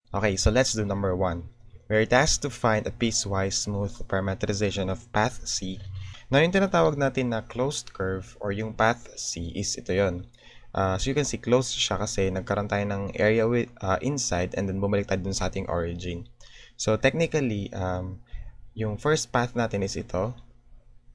Okay, so let's do number 1. We're tasked to find a piecewise smooth parameterization of path C. Now, yung tinatawag natin na closed curve or yung path C is ito yon. So you can see closed siya kasi nagkaroon tayo ng area with, inside and then bumalik tayo dun sa ating origin. So technically, yung first path natin is ito,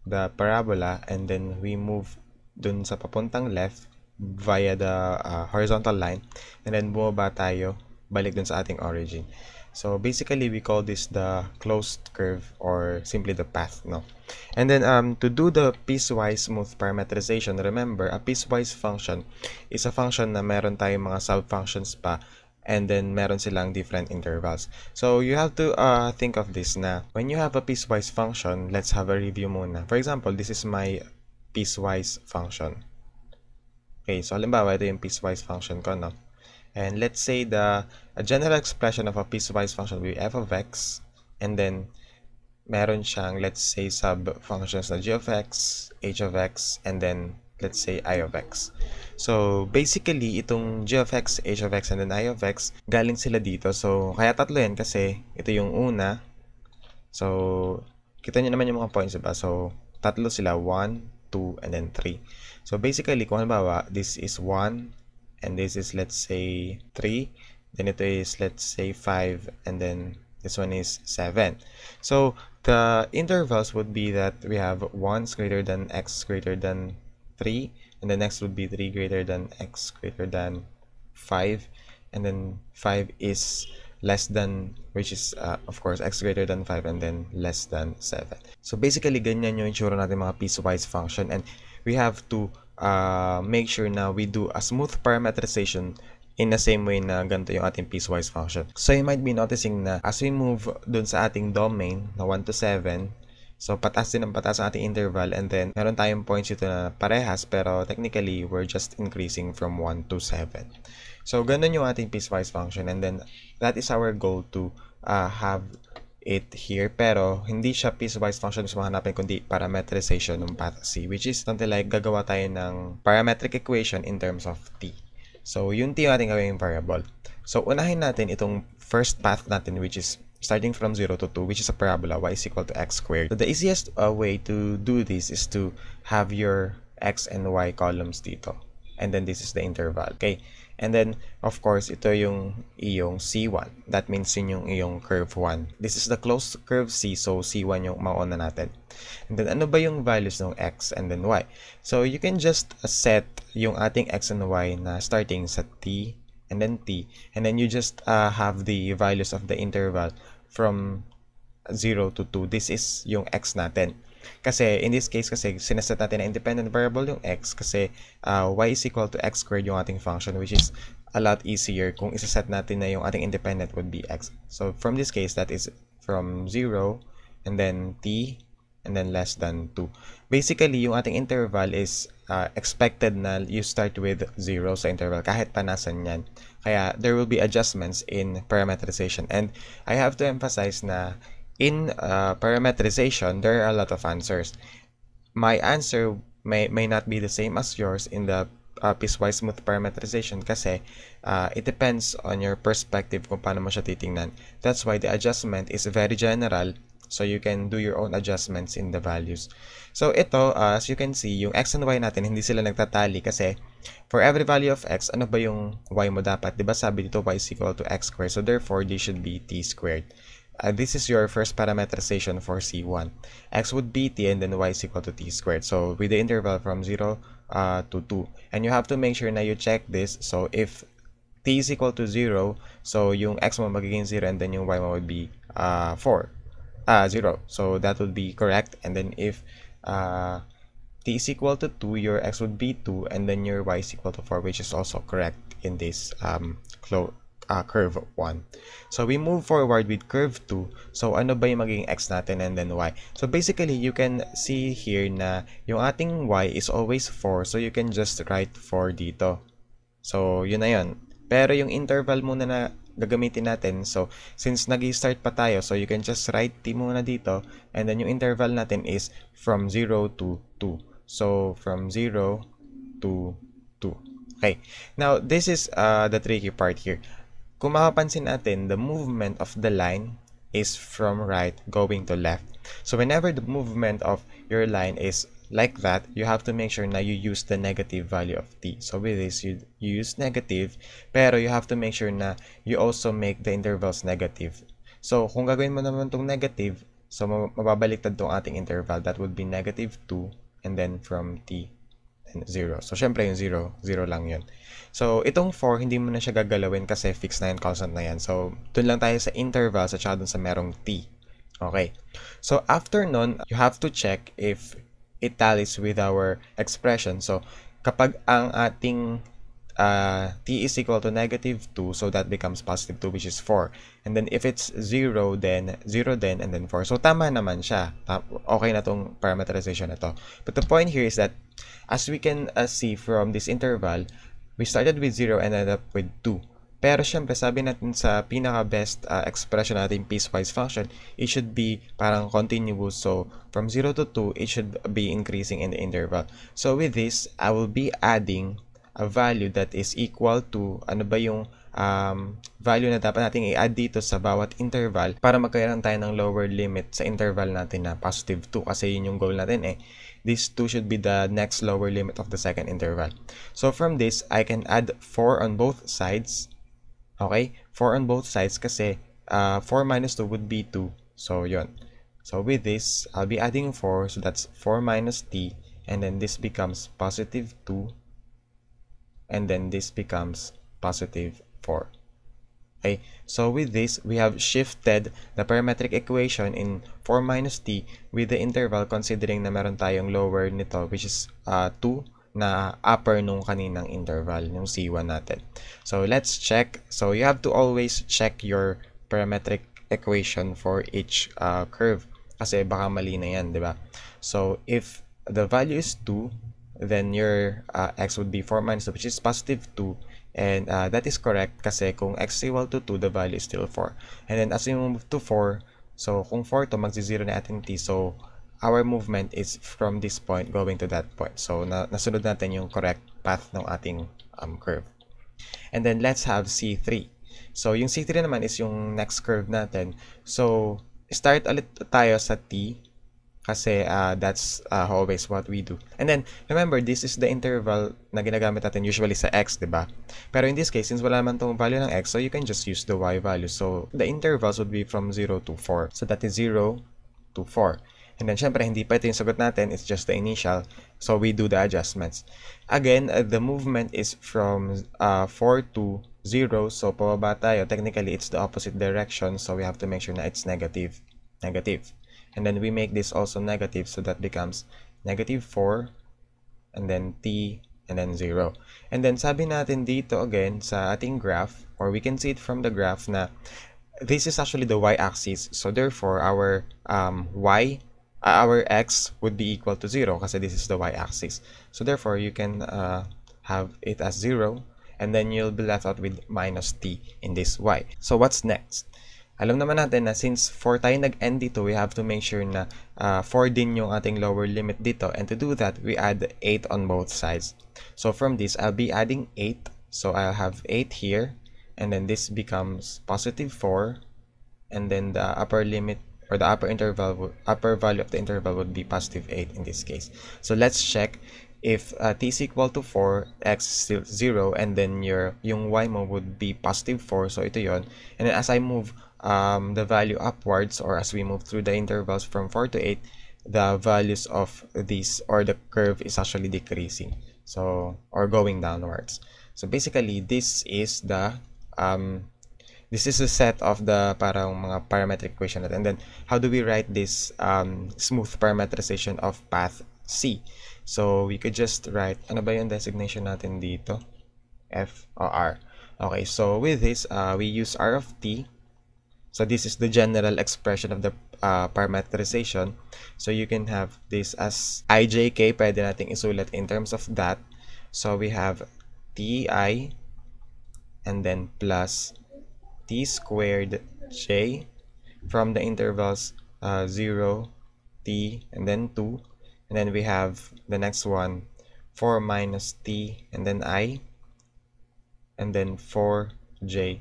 the parabola, and then we move dun sa papuntang left via the horizontal line, and then bumaba tayo balik dun sa ating origin. So basically we call this the closed curve or simply the path, no? And then to do the piecewise smooth parameterization, remember a piecewise function is a function na meron tayong mga sub-functions pa, and then meron silang different intervals. So you have to think of this na when you have a piecewise function, let's have a review muna. For example, this is my piecewise function. Okay, so halimbawa ito yung piecewise function ko, no? And let's say a general expression of a piecewise function will be f of x, and then meron siyang, let's say, sub-functions na g of x, h of x, and then let's say I of x. So basically, itong g of x, h of x, and then I of x, galing sila dito. So kaya tatlo yan kasi ito yung una. So kita nyo naman yung mga points, diba? So tatlo sila, 1, 2, and then 3. So basically, kung halimbawa, this is 1, and this is, let's say, 3, then ito is, let's say, 5, and then this one is 7. So the intervals would be that we have 1 greater than x greater than 3, and the next would be 3 greater than x greater than 5, and then 5 is less than, which is of course x greater than 5, and then less than 7. So basically, ganyan yung itsura natin mga piecewise function, and we have to make sure na we do a smooth parameterization in the same way na ganito yung ating piecewise function. So you might be noticing na as we move dun sa ating domain na 1 to 7, so pataas din ang pataas ang ating interval, and then meron tayong points ito na parehas, pero technically we're just increasing from 1 to 7. So ganun yung ating piecewise function, and then that is our goal to have it here, pero hindi siya piecewise function gusto hanapin, kundi parameterization ng path C, which is something like gagawa tayo ng parametric equation in terms of t. So yun yung ating gawing variable. So unahin natin itong first path natin, which is starting from 0 to 2, which is a parabola, y is equal to x squared. So the easiest way to do this is to have your x and y columns dito, and then this is the interval, okay? And then, of course, ito yung iyong C1. That means yun yung iyong curve 1. This is the closed curve C, so C1 yung mauna natin. And then, ano ba yung values ng X and then Y? So, you can just set yung ating X and Y na starting sa T and then T. And then, you just have the values of the interval from 0 to 2. This is yung X natin. Kasi in this case, kasi sineset natin na independent variable yung x kasi y is equal to x squared yung ating function, which is a lot easier kung isaset natin na yung ating independent would be x. So from this case, that is from 0 and then t and then less than 2. Basically, yung ating interval is expected na you start with 0 sa interval kahit pa nasan yan. Kaya there will be adjustments in parameterization, and I have to emphasize na in parameterization, there are a lot of answers. My answer may not be the same as yours in the piecewise smooth parameterization kasi it depends on your perspective kung paano mo siya titingnan. That's why the adjustment is very general, so you can do your own adjustments in the values. So ito, as you can see, yung x and y natin, hindi sila nagtatali kasi for every value of x, ano ba yung y mo dapat? Diba sabi dito, y is equal to x squared, so therefore, they should be t squared. This is your first parameterization for C1. X would be t, and then y is equal to t squared. So with the interval from 0 to 2. And you have to make sure na you check this. So if t is equal to 0, so yung x mo magiging 0, and then yung y mo would be 0. So that would be correct. And then if t is equal to 2, your x would be 2, and then your y is equal to 4, which is also correct in this curve 1. So we move forward with curve 2. So ano ba yung magiging x natin and then y? So basically, you can see here na yung ating y is always 4. So you can just write 4 dito. So yun na yun. Pero yung interval muna na gagamitin natin, so since nag-start pa tayo, so you can just write t muna dito, and then yung interval natin is from 0 to 2. So from 0 to 2. Okay. Now, this is the tricky part here. kung mapapansin natin, the movement of the line is from right going to left. So whenever the movement of your line is like that, you have to make sure na you use the negative value of t. So with this, you use negative, pero you have to make sure na you also make the intervals negative. So kung gagawin mo naman itong negative, so mababaliktad tong ating interval. That would be negative 2 and then from t and 0. So syempre yung 0, 0 lang yun. So itong 4, hindi mo na siya gagalawin kasi fixed na yan, constant na yan. So dun lang tayo sa interval at saka dun sa merong t. Okay. So after nun, you have to check if it tallies with our expression. So kapag ang ating t is equal to negative 2, so that becomes positive 2, which is 4. And then if it's 0, then 0 then, and then 4. So tama naman siya. Okay na tong parameterization na to. But the point here is that as we can see from this interval, we started with 0 and ended up with 2. Pero syempre, sabi natin sa pinaka-best expression natin piecewise function, it should be parang continuous. So, from 0 to 2, it should be increasing in the interval. So, with this, I will be adding a value that is equal to, ano ba yung value na dapat natin i-add dito sa bawat interval para magkaroon tayo ng lower limit sa interval natin na positive 2. Kasi yun yung goal natin eh. This 2 should be the next lower limit of the second interval. So, from this, I can add 4 on both sides. Okay? 4 on both sides kasi 4 minus 2 would be 2. So, yun. So, with this, I'll be adding 4. So, that's 4 minus t. And then this becomes positive 2. And then this becomes positive 4. Okay? So, with this, we have shifted the parametric equation in 4 minus t with the interval considering na meron tayong lower nito, which is 2. Na upper nung kaninang interval, yung C1 natin. So, let's check. So, you have to always check your parametric equation for each curve. Kasi baka mali na yan, di ba? So, if the value is 2, then your x would be 4 minus 2, which is positive 2. And that is correct kasi kung x is equal to 2, the value is still 4. And then as we move to 4, so kung 4 to, magzi-0 na ating t. So, our movement is from this point going to that point. So, nasunod natin yung correct path ng ating curve. And then, let's have C3. So, yung C3 naman is yung next curve natin. So, start ulit tayo sa T kasi that's always what we do. And then, remember, this is the interval na ginagamit natin usually sa X, diba? Pero in this case, since wala naman tong value ng X, so you can just use the Y value. So, the intervals would be from 0 to 4. So, that is 0 to 4. And then, syempre, hindi pa ito yung sagot natin. It's just the initial. So, we do the adjustments. Again, the movement is from 4 to 0. So, pababa tayo. Technically, it's the opposite direction. So, we have to make sure na it's negative. Negative. And then, we make this also negative. So, that becomes negative 4. And then, t. And then, 0. And then, sabi natin dito again sa ating graph. Or we can see it from the graph na this is actually the y-axis. So, therefore, our our x would be equal to 0 kasi this is the y-axis. So therefore, you can have it as 0 and then you'll be left out with minus t in this y. So what's next? Alam naman natin na since 4 tayo nag-end dito, we have to make sure na 4 din yung ating lower limit dito. And to do that, we add 8 on both sides. So from this, I'll be adding 8. So I'll have 8 here. And then this becomes positive 4. And then the upper limit or the upper value of the interval would be positive 8 in this case. So let's check if t is equal to 4, x is still 0, and then yung y mo would be positive 4. So ito yon. And then as I move the value upwards, or as we move through the intervals from 4 to 8, the values of this or the curve is actually decreasing. So, or going downwards. So basically, this is the set of the parang mga parametric equation natin. And then, how do we write this smooth parameterization of path C? So, we could just write, ano ba yung designation natin dito? F or R. Okay, so with this, we use R of T. So, this is the general expression of the parameterization. So, you can have this as IJK. Pwede nating isulat in terms of that. So, we have TI and then plus t squared j from the intervals 0, t, and then 2. And then we have the next one, 4 minus t, and then I, and then 4j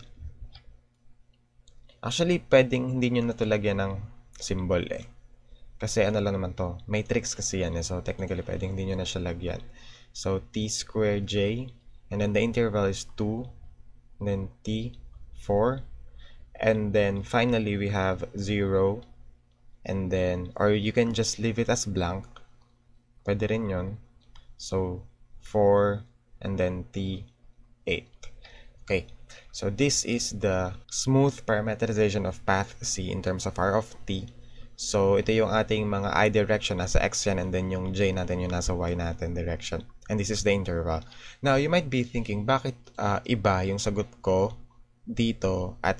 Actually, pwedeng hindi nyo na ito lagyan ng symbol eh. Kasi ano lang naman to, matrix kasi yan eh. So, technically, pwedeng hindi nyo na siya lagyan. So, t squared j, and then the interval is 2, and then t, 4, and then finally, we have 0, and then, or you can just leave it as blank. Pwede rin yun. So, 4, and then t, 8. Okay, so this is the smooth parameterization of path C in terms of R of t. So, ito yung ating mga I direction nasa X yan, and then yung J natin yung nasa Y natin direction. And this is the interval. Now, you might be thinking, bakit iba yung sagot ko dito at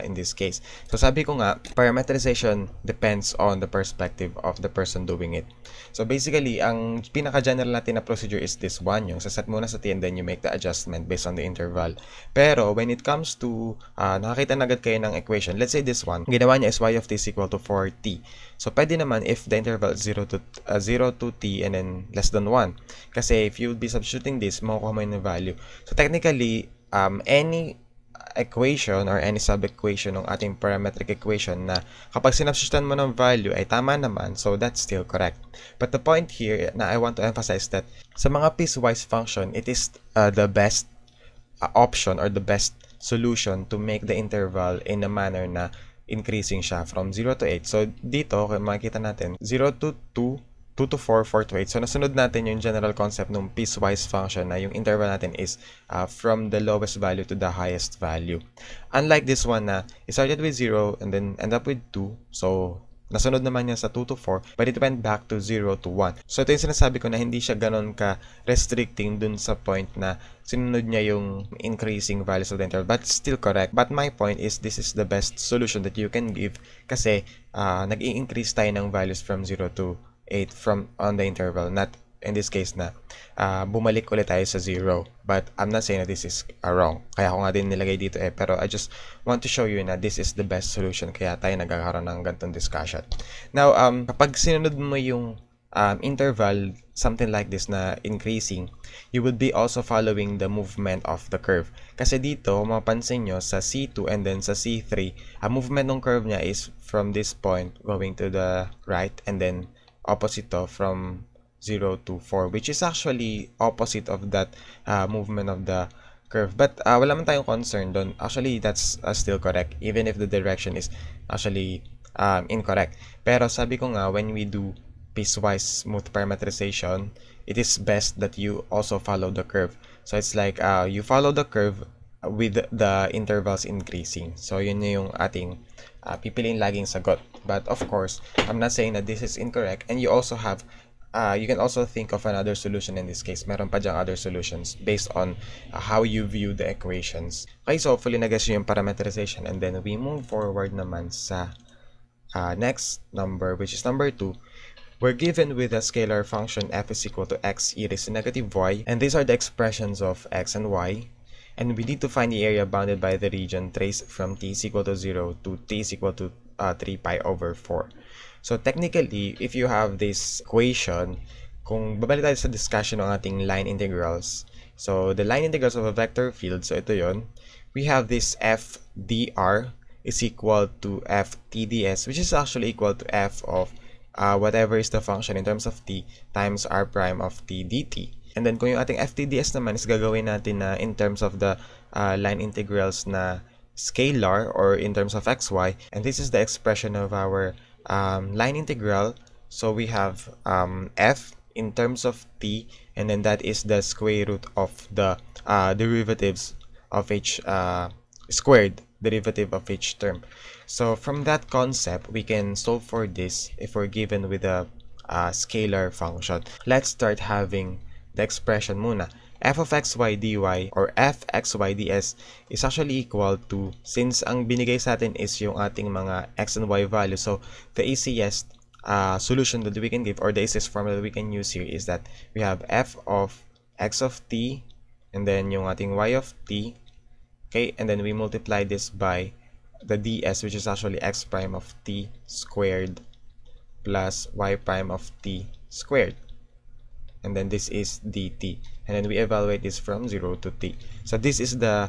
in this case? So, sabi ko nga, parameterization depends on the perspective of the person doing it. So, basically, ang pinaka-general natin na procedure is this one, yung saset muna sa t and then you make the adjustment based on the interval. Pero, when it comes to, nakakita na agad kayo ng equation, let's say this one, ginawa niya is y of t is equal to 4t. So, pwede naman if the interval is 0 to t and then less than 1. Kasi if you would be substituting this, makukuha mo yung value. So, technically, any equation or any sub-equation ng ating parametric equation na kapag sinubstitute mo ng value ay tama naman, so that's still correct. But the point here na I want to emphasize that sa mga piecewise function, it is the best option or the best solution to make the interval in a manner na increasing siya from 0 to 8. So dito, kung makikita natin, 0 to 2, 2 to 4, 4 to 8. So, nasunod natin yung general concept ng piecewise function na yung interval natin is from the lowest value to the highest value. Unlike this one na, it started with 0 and then end up with 2. So, nasunod naman niya sa 2 to 4, but it went back to 0 to 1. So, ito yung sinasabi ko na hindi siya ganon ka-restricting dun sa point na sinunod niya yung increasing values of the interval, but still correct. But my point is, this is the best solution that you can give kasi nag-i-increase tayo ng values from 0 to 8 from on the interval, not in this case na bumalik ulit tayo sa 0. But I'm not saying that this is wrong. Kaya ako nga din nilagay dito eh. Pero I just want to show you na this is the best solution. Kaya tayo nagkakaroon ng ganitong discussion. Now, kapag sinunod mo yung interval, something like this na increasing, you would be also following the movement of the curve. Kasi dito, mapansin nyo sa C2 and then sa C3, ang movement ng curve niya is from this point going to the right and then opposite to from 0 to 4, which is actually opposite of that movement of the curve. But wala man tayong concern doon. Actually, that's still correct, even if the direction is actually incorrect. Pero sabi ko nga, when we do piecewise smooth parameterization, it is best that you also follow the curve. So it's like you follow the curve with the intervals increasing. So yun yung ating pipiliin laging sagot. But of course, I'm not saying that this is incorrect, and you also have you can also think of another solution in this case. Meron pa dyang other solutions based on how you view the equations. Okay, so hopefully na-guess yung parameterization, and then we move forward naman sa next number, which is number 2. We're given with a scalar function f is equal to x e raised to negative y, and these are the expressions of x and y. And we need to find the area bounded by the region traced from t is equal to 0 to t is equal to 3 pi over 4. So technically, if you have this equation, kung babalik tayo sa discussion ng ating line integrals, so the line integrals of a vector field, so ito yon, we have this f dr is equal to f tds, which is actually equal to f of whatever is the function in terms of t times r prime of t dt. And then kung yung ating FTDS naman is gagawin natin na in terms of the line integrals na scalar or in terms of xy, and this is the expression of our line integral. So we have f in terms of t, and then that is the square root of the derivatives of each squared derivative of each term. So from that concept, we can solve for this if we're given with a scalar function. Let's start having the expression muna. F of xy dy or f xy ds is actually equal to, since ang binigay sa atin is yung ating mga x and y values, so the easiest solution that we can give, or the easiest formula that we can use here is that we have f of x of t and then yung ating y of t, okay, and then we multiply this by the ds, which is actually x prime of t squared plus y prime of t squared. And then this is dt, and then we evaluate this from 0 to t. So this is the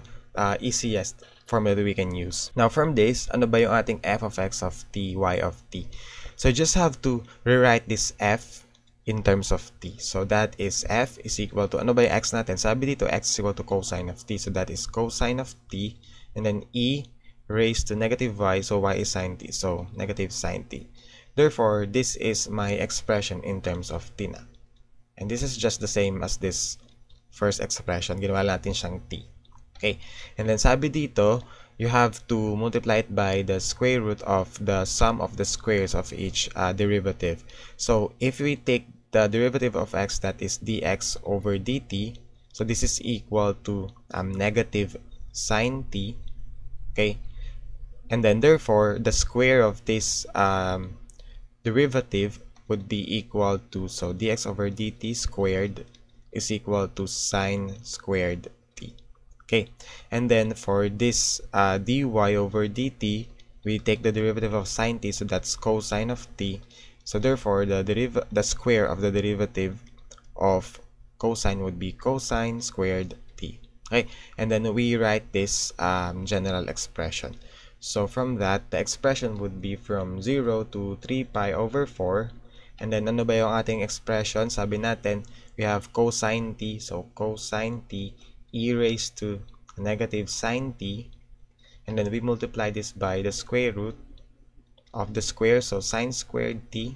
easiest formula that we can use. Now, from this, ano ba yung ating f of x of t, y of t? So, you just have to rewrite this f in terms of t. So, that is f is equal to, ano ba yung x natin? Sabi dito, x is equal to cosine of t. So, that is cosine of t. And then e raised to negative y. So, y is sine t. So, negative sine t. Therefore, this is my expression in terms of t na. And this is just the same as this first expression. Ginawa natin siyang t. Okay. And then, sabi dito, you have to multiply it by the square root of the sum of the squares of each derivative. So, if we take the derivative of x, that is dx over dt, so this is equal to negative sine t, okay? And then, therefore, the square of this derivative would be equal to, so dx over dt squared is equal to sine squared t. Okay, and then for this dy over dt, we take the derivative of sine t, so that's cosine of t. So therefore, the square of the derivative of cosine would be cosine squared t. Okay, and then we write this general expression. So from that, the expression would be from 0 to 3 pi over 4. And then ano ba yung ating expression? Sabi natin, we have cosine t. So cosine t e raised to negative sine t. And then we multiply this by the square root of the square. So sine squared t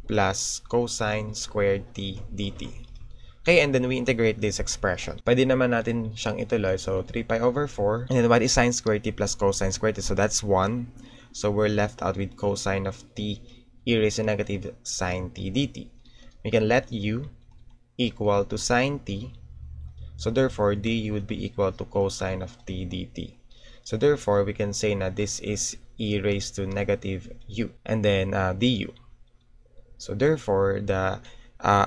plus cosine squared t dt. Okay, and then we integrate this expression. Pwede naman natin siyang ituloy. So, 3 pi over 4. And then what is sine squared t plus cosine squared t? So, that's 1. So, we're left out with cosine of t e raised to negative sine t dt. We can let u equal to sine t. So, therefore, du would be equal to cosine of t dt. So, therefore, we can say na this is e raised to negative u. And then, du. So, therefore, the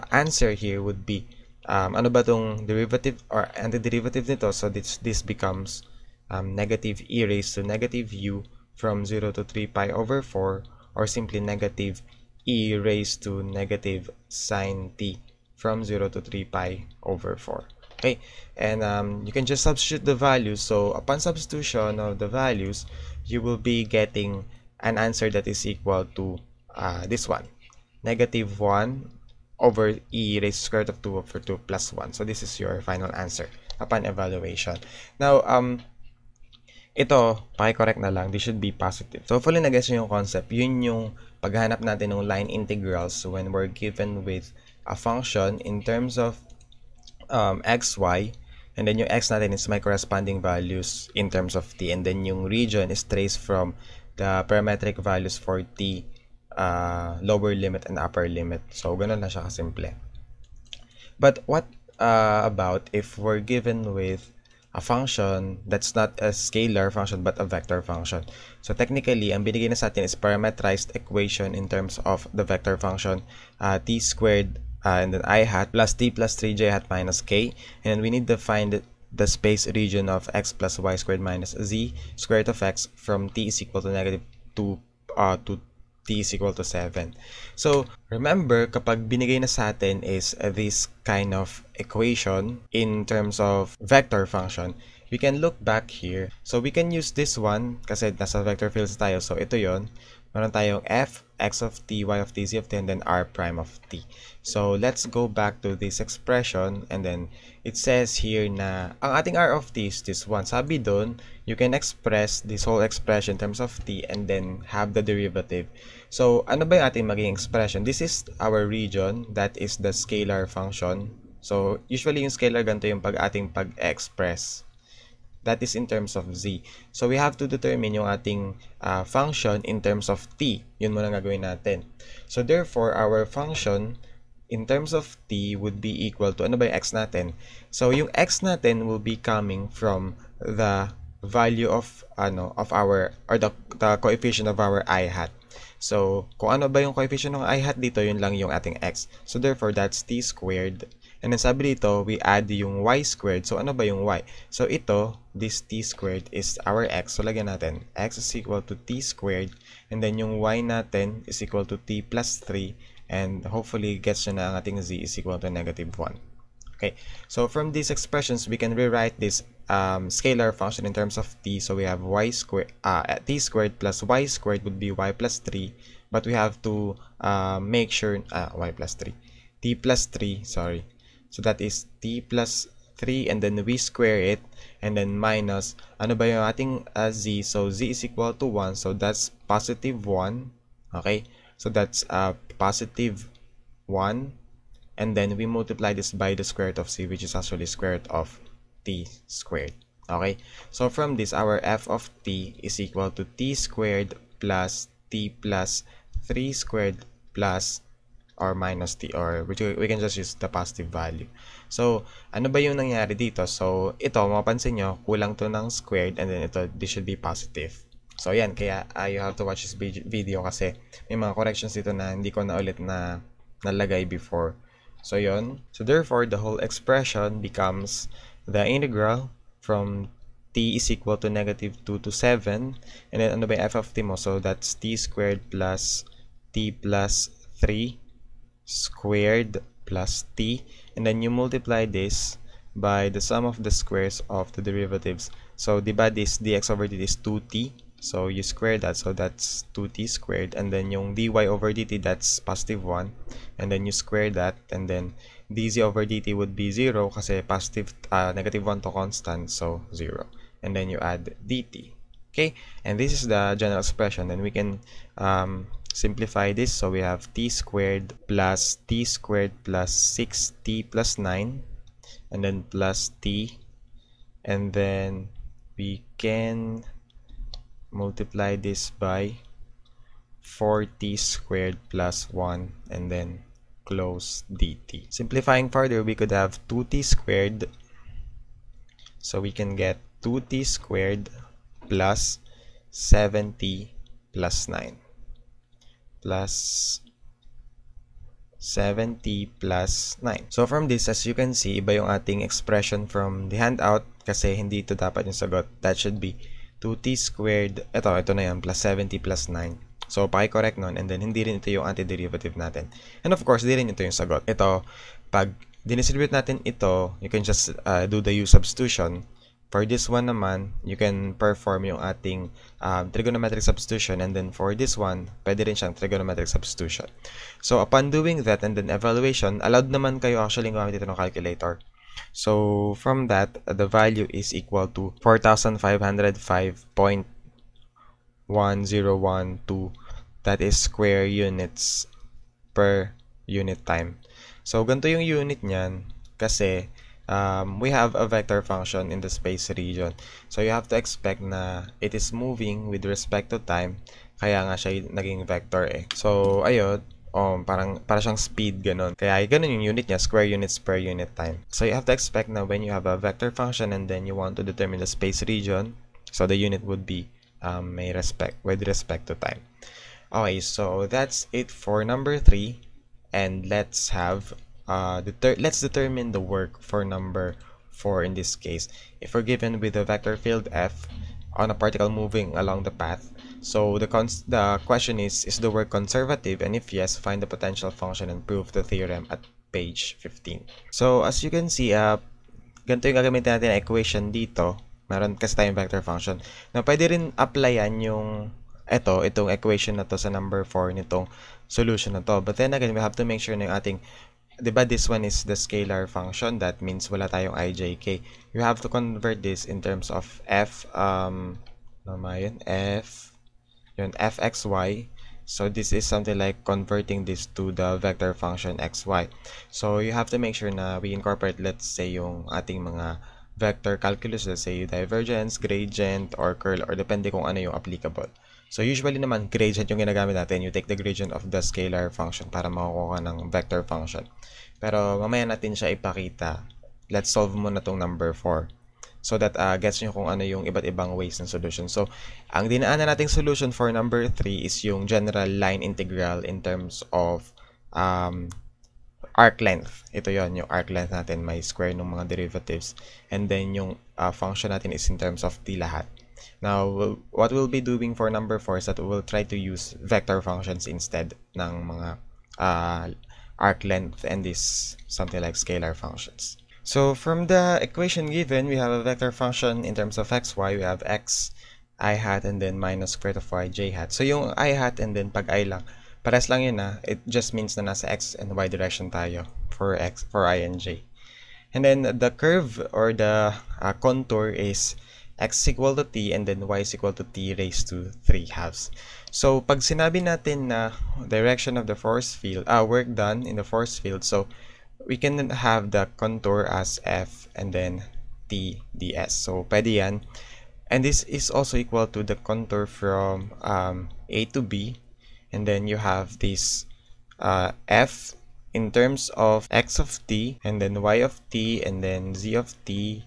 answer here would be ano ba tong derivative or antiderivative nito? So this becomes negative e raised to negative u from 0 to 3 pi over 4, or simply negative e raised to negative sine t from 0 to 3 pi over 4. Okay, and you can just substitute the values. So upon substitution of the values, you will be getting an answer that is equal to this one, negative 1 over e raised to square root of 2 over 2 plus 1. So this is your final answer upon evaluation. Now, ito, paki-correct na lang, this should be positive. So hopefully nag-gets nyo yung concept. Yun yung paghanap natin ng line integrals when we're given with a function in terms of x, y, and then yung x natin is my corresponding values in terms of t, and then yung region is traced from the parametric values for t, lower limit and upper limit. So, ganun na siya kasimple. But what about if we're given with a function that's not a scalar function but a vector function? So, technically, ang binigay na sa atin is parameterized equation in terms of the vector function, t squared and then I hat plus t plus 3j hat minus k. And we need to find the space region of x plus y squared minus z square root of x from t is equal to negative 2 to t is equal to 7. So, remember, kapag binigay na sa atin is this kind of equation in terms of vector function, we can look back here. So, we can use this one kasi nasa vector fields tayo. So, ito yon. Meron tayong f, x of t, y of t, z of t, and then r prime of t. So, let's go back to this expression, and then it says here na ang ating r of t is this one. Sabi doon, you can express this whole expression in terms of t and then have the derivative. So, ano ba yung ating magiging expression? This is our region, that is the scalar function. So, usually yung scalar ganito yung ating pag-express. That is in terms of z. So, we have to determine yung ating function in terms of t. Yun muna gagawin natin. So, therefore, our function in terms of t would be equal to, ano ba yung x natin? So, yung x natin will be coming from the value of, our, or the coefficient of our I hat. So, kung ano ba yung coefficient ng I hat dito, yun lang yung ating x. So, therefore, that's t squared. And then sabi dito, we add yung y squared. So, ano ba yung y? So, ito, this t squared is our x. So, lagyan natin, x is equal to t squared. And then yung y natin is equal to t plus 3. And hopefully, gets nyo na ang ating z is equal to negative 1. Okay, so from these expressions, we can rewrite this scalar function in terms of t. So we have y squared, t squared plus y squared would be y plus 3. But we have to make sure, y plus 3. T plus 3, sorry. So that is t plus 3 and then we square it and then minus, ano ba yung ating z? So z is equal to 1. So that's positive 1. Okay, so that's positive 1. And then we multiply this by the square root of c, which is actually square root of t squared. Okay, so from this, our f of t is equal to t squared plus t plus 3 squared plus or minus t, or we can just use the positive value. So, ano ba yung nangyari dito? So, ito, mapapansin nyo, kulang to ng squared and then ito, this should be positive. So, yan, kaya you have to watch this video kasi may mga corrections dito na hindi ko na ulit na nalagay before. So, yun. So, therefore, the whole expression becomes the integral from t is equal to negative 2 to 7. And then, ano ba yung f of t mo? So, that's t squared plus t plus 3 squared plus t. And then, you multiply this by the sum of the squares of the derivatives. So, diba this dx over dt is 2t. So, you square that. So, that's 2t squared. And then, yung dy over dt, that's positive 1. And then, you square that. And then, dz over dt would be 0 kasi positive, negative 1 to constant. So, 0. And then, you add dt. Okay? And this is the general expression. Then, we can simplify this. So, we have t squared plus 6t plus 9. And then, plus t. And then, we can multiply this by 4t squared plus 1 and then close dt. Simplifying further, we could have 2t squared. So we can get 2t squared plus 7t plus 9 plus 7t plus 9. So from this, as you can see, iba yung ating expression from the handout kasi hindi ito dapat yung sagot. That should be 2t squared, ito na yan, plus 7t plus 9. So, paki-correct nun, and then hindi rin ito yung antiderivative natin. And of course, di rin ito yung sagot. Ito, pag dinistribute natin ito, you can just do the U substitution. For this one naman, you can perform yung ating trigonometric substitution, and then for this one, pwede rin siyang trigonometric substitution. So, upon doing that, and then evaluation, allowed naman kayo actually gumamit ito ng calculator. So, from that, the value is equal to 4,505.1012. That is square units per unit time. So, ganito yung unit niyan kasi we have a vector function in the space region. So, you have to expect na it is moving with respect to time. Kaya nga siya naging vector eh. So, ayun. Para siyang speed, ganun. Kaya ganun yung unit niya, square units per unit time. So, you have to expect na when you have a vector function and then you want to determine the space region, so the unit would be with respect to time. Okay, so that's it for number 3. And let's have, let's determine the work for number 4 in this case. If we're given with a vector field F on a particle moving along the path, so the question is the work conservative? And if yes, find the potential function and prove the theorem at page 15. So as you can see, ganito yung gagamitin natin na equation dito. Meron kasi tayong vector function. Na pwede rin applyan yung itong equation na to sa number 4 nitong solution na to. But then again, we have to make sure na yung ating, diba this one is the scalar function. That means wala tayong ijk. You have to convert this in terms of f, fxy. So this is something like converting this to the vector function xy. So you have to make sure na we incorporate, let's say, yung ating mga vector calculus, let's say divergence, gradient, or curl, or depende kung ano yung applicable. So usually naman, gradient yung ginagamit natin. You take the gradient of the scalar function para makukuha ka ng vector function. Pero mamaya natin siya ipakita. Let's solve muna tong number 4. So that gets nyo kung ano yung iba't ibang ways ng solution. So, ang dinaanan nating solution for number 3 is yung general line integral in terms of arc length. Ito yon, yung arc length natin, may square ng mga derivatives. And then yung function natin is in terms of t lahat. Now, what we'll be doing for number 4 is that we'll try to use vector functions instead ng mga arc length and this something like scalar functions. So from the equation given, we have a vector function in terms of xy. We have x I hat and then minus square root of y j hat. So yung I hat and then pag I lang, pares lang yun it just means na nasa x and y direction tayo for I and j. And then the curve or the contour is x equal to t and then y is equal to t raised to 3 halves. So pag sinabi natin na direction of the force field, work done in the force field, so we can have the contour as f and then t ds. So pwede yan. And this is also equal to the contour from A to B. And then you have this f in terms of x of t and then y of t and then z of t,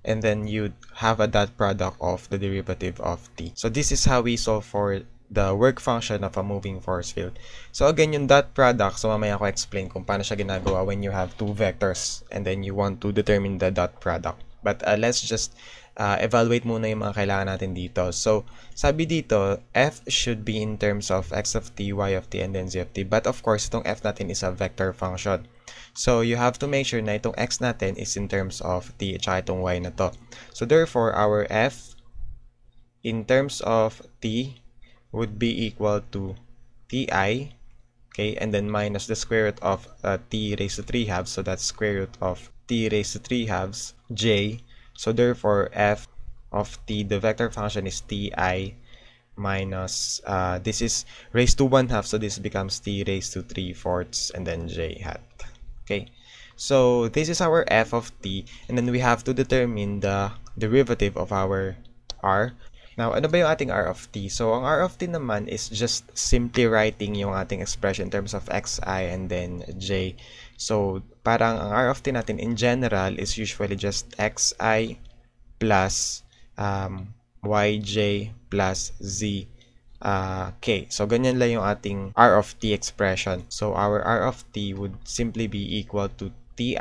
and then you have a dot product of the derivative of t. So this is how we solve for the work function of a moving force field. So again, yung dot product, so mamaya ko explain kung paano siya ginagawa when you have two vectors and then you want to determine the dot product. But let's just evaluate muna yung mga kailangan natin dito. So sabi dito, f should be in terms of x of t, y of t, and then z of t. But of course, itong f natin is a vector function. So you have to make sure na itong x natin is in terms of t at itong y na to. So therefore, our f in terms of t would be equal to ti, okay, and then minus the square root of t raised to 3 halves. So that's square root of t raised to 3 halves j. So therefore, f of t, the vector function is ti minus, this is raised to 1 half, so this becomes t raised to 3/4 and then j hat. Okay, so this is our f of t, and then we have to determine the derivative of our r. Now, ano ba yung ating r of t? So, ang r of t naman is just simply writing yung ating expression in terms of xi and then j. So, parang ang r of t natin in general is usually just xi plus yj plus z k. So, ganyan lang yung ating r of t expression. So, our r of t would simply be equal to ti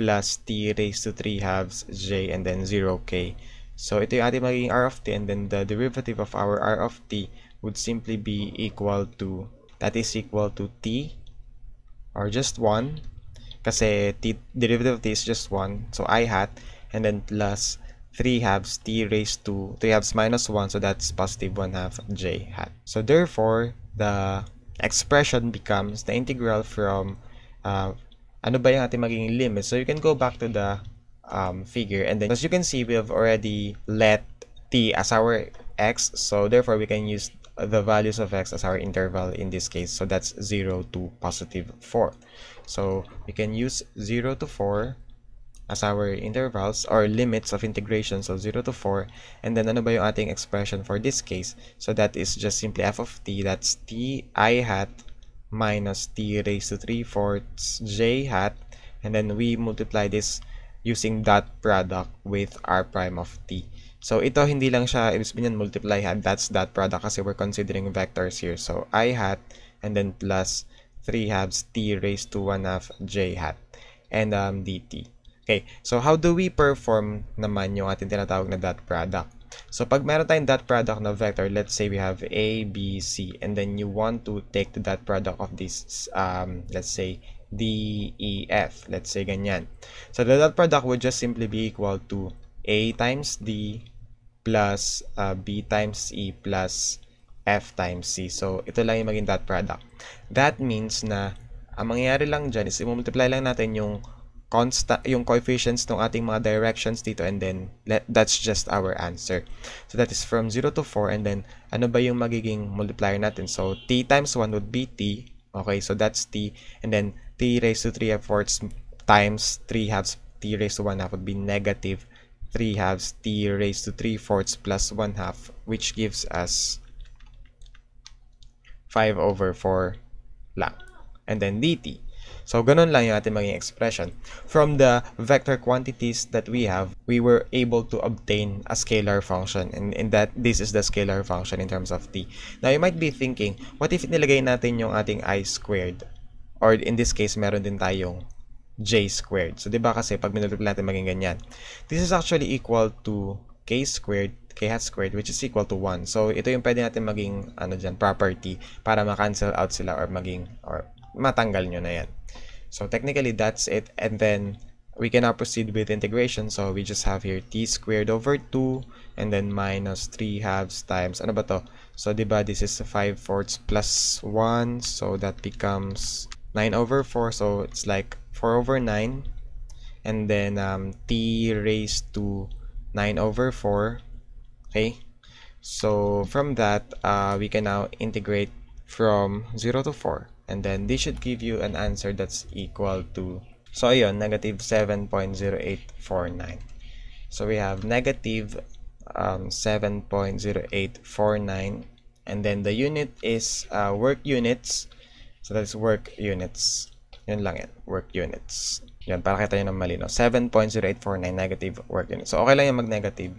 plus t raised to 3 halves j and then 0k. So, ito yung ating magiging r of t, and then the derivative of our r of t would simply be equal to, that is equal to t, or just 1, kasi t, derivative of t is just 1, so I hat, and then plus 3 halves t raised to 3 halves minus 1, so that's positive 1 half j hat. So, therefore, the expression becomes the integral from, ano ba yung ating magiging limit? So, you can go back to the figure, and then as you can see, we have already let t as our x, so therefore we can use the values of x as our interval in this case, so that's 0 to positive 4. So we can use 0 to 4 as our intervals or limits of integration, so 0 to 4, and then ano ba yung ating expression for this case? So that is just simply f of t, that's ti hat minus t raised to 3/4 j hat, and then we multiply this using dot product with r prime of t. So, ito hindi lang siya, ibig sabihin multiply hat, that's dot product kasi we're considering vectors here. So, I hat, and then plus 3 halves t raised to 1 half j hat, and dt. Okay, so how do we perform naman yung ating tinatawag na dot product? So, pag meron tayong dot product na vector, let's say we have a, b, c, and then you want to take the dot product of this, let's say, D, E, F. Let's say ganyan. So, the dot product would just simply be equal to A times D plus B times E plus F times C. So, ito lang yung maging dot product. That means na, ang mangyayari lang dyan is i-multiply lang natin yung constant, yung coefficients ng ating mga directions dito, and then that's just our answer. So, that is from 0 to 4, and then, ano ba yung magiging multiplier natin? So, T times 1 would be T. Okay, so that's T, and then t raised to 3/4 times 3 halves t raised to 1 half would be negative 3 halves t raised to 3/4 plus 1 half, which gives us 5/4 lang. And then dt. So, ganun lang yung ating maging expression. From the vector quantities that we have, we were able to obtain a scalar function. And that this is the scalar function in terms of t. Now, you might be thinking, what if nilagay natin yung ating I squared? Or in this case, meron din tayong j squared. So, di ba kasi pag minultiply natin maging ganyan. This is actually equal to k squared, k hat squared, which is equal to 1. So, ito yung pwede natin maging property para ma-cancel out sila or matanggal nyo na yan. So, technically, that's it. And then, we can now proceed with integration. So we just have here t squared over 2 and then minus 3 halves times, ano ba to? So diba this is 5/4 plus 1, so that becomes 9 over 4, so it's like 4 over 9, and then t raised to 9 over 4, okay? So from that, we can now integrate from 0 to 4, and then this should give you an answer that's equal to, so ayun, negative 7.0849. So we have negative 7.0849, and then the unit is work units, so that's work units. Yun lang yan, work units. Yan, para kita nyo ng malino. 7.0849 negative work units. So okay lang yung mag-negative.